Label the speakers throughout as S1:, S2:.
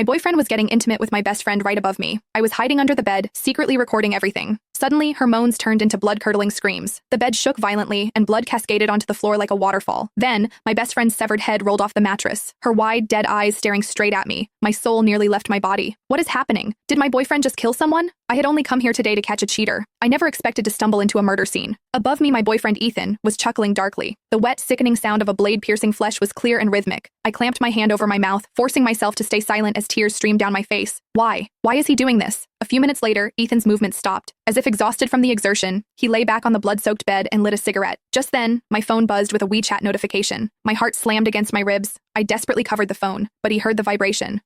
S1: My boyfriend was getting intimate with my best friend right above me. I was hiding under the bed, secretly recording everything. Suddenly, her moans turned into blood-curdling screams. The bed shook violently, and blood cascaded onto the floor like a waterfall. Then, my best friend's severed head rolled off the mattress, her wide, dead eyes staring straight at me. My soul nearly left my body. What is happening? Did my boyfriend just kill someone? I had only come here today to catch a cheater. I never expected to stumble into a murder scene. Above me, my boyfriend Ethan was chuckling darkly. The wet, sickening sound of a blade-piercing flesh was clear and rhythmic. I clamped my hand over my mouth, forcing myself to stay silent as tears streamed down my face. Why? Why is he doing this? A few minutes later, Ethan's movement stopped. As if exhausted from the exertion, he lay back on the blood-soaked bed and lit a cigarette. Just then, my phone buzzed with a WeChat notification. My heart slammed against my ribs. I desperately covered the phone, but he heard the vibration.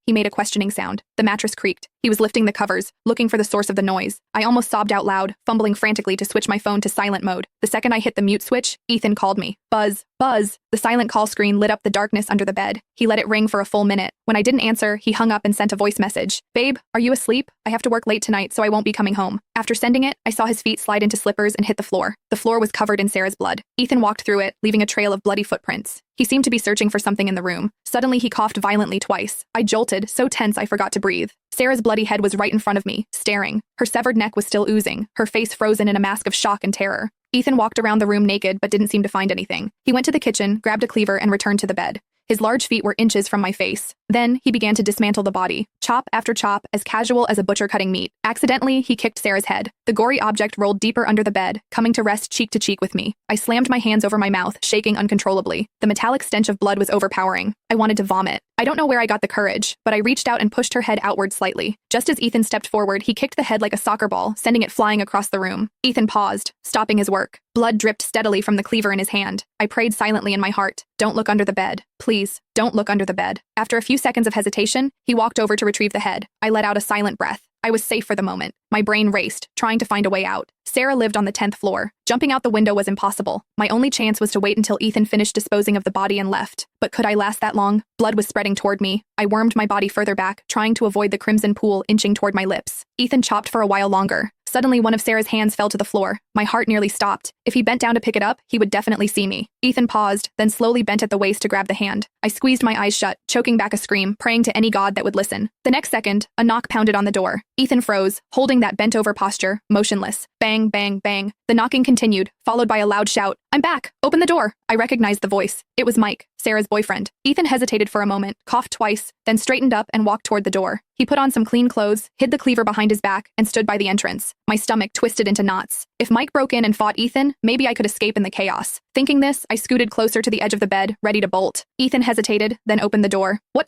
S1: He made a questioning sound. The mattress creaked. He was lifting the covers, looking for the source of the noise. I almost sobbed out loud, fumbling frantically to switch my phone to silent mode. The second I hit the mute switch, Ethan called me. Buzz, buzz. The silent call screen lit up the darkness under the bed. He let it ring for a full minute. When I didn't answer, he hung up and sent a voice message. Babe, are you asleep? I have to work late tonight, so I won't be coming home. After sending it, I saw his feet slide into slippers and hit the floor. The floor was covered in Sarah's blood. Ethan walked through it, leaving a trail of bloody footprints. He seemed to be searching for something in the room. Suddenly, he coughed violently twice. I jolted, so tense I forgot to breathe. Sarah's bloody head was right in front of me, staring. Her severed neck was still oozing, her face frozen in a mask of shock and terror. Ethan walked around the room naked but didn't seem to find anything. He went to the kitchen, grabbed a cleaver, and returned to the bed. His large feet were inches from my face. Then, he began to dismantle the body, chop after chop, as casual as a butcher cutting meat. Accidentally, he kicked Sarah's head. The gory object rolled deeper under the bed, coming to rest cheek to cheek with me. I slammed my hands over my mouth, shaking uncontrollably. The metallic stench of blood was overpowering. I wanted to vomit. I don't know where I got the courage, but I reached out and pushed her head outward slightly. Just as Ethan stepped forward, he kicked the head like a soccer ball, sending it flying across the room. Ethan paused, stopping his work. Blood dripped steadily from the cleaver in his hand. I prayed silently in my heart. Don't look under the bed. Please, don't look under the bed. After a few seconds of hesitation, he walked over to retrieve the head. I let out a silent breath. I was safe for the moment. My brain raced, trying to find a way out. Sarah lived on the 10th floor. Jumping out the window was impossible. My only chance was to wait until Ethan finished disposing of the body and left. But could I last that long? Blood was spreading toward me. I wormed my body further back, trying to avoid the crimson pool inching toward my lips. Ethan chopped for a while longer. Suddenly, one of Sarah's hands fell to the floor. My heart nearly stopped. If he bent down to pick it up, he would definitely see me. Ethan paused, then slowly bent at the waist to grab the hand. I squeezed my eyes shut, choking back a scream, praying to any god that would listen. The next second, a knock pounded on the door. Ethan froze, holding that bent-over posture, motionless. Bang, bang, bang. The knocking continued, followed by a loud shout. I'm back! Open the door! I recognized the voice. It was Mike, Sarah's boyfriend. Ethan hesitated for a moment, coughed twice, then straightened up and walked toward the door. He put on some clean clothes, hid the cleaver behind his back, and stood by the entrance. My stomach twisted into knots. If Mike broke in and fought Ethan, maybe I could escape in the chaos. Thinking this, I scooted closer to the edge of the bed, ready to bolt. Ethan hesitated, then opened the door. What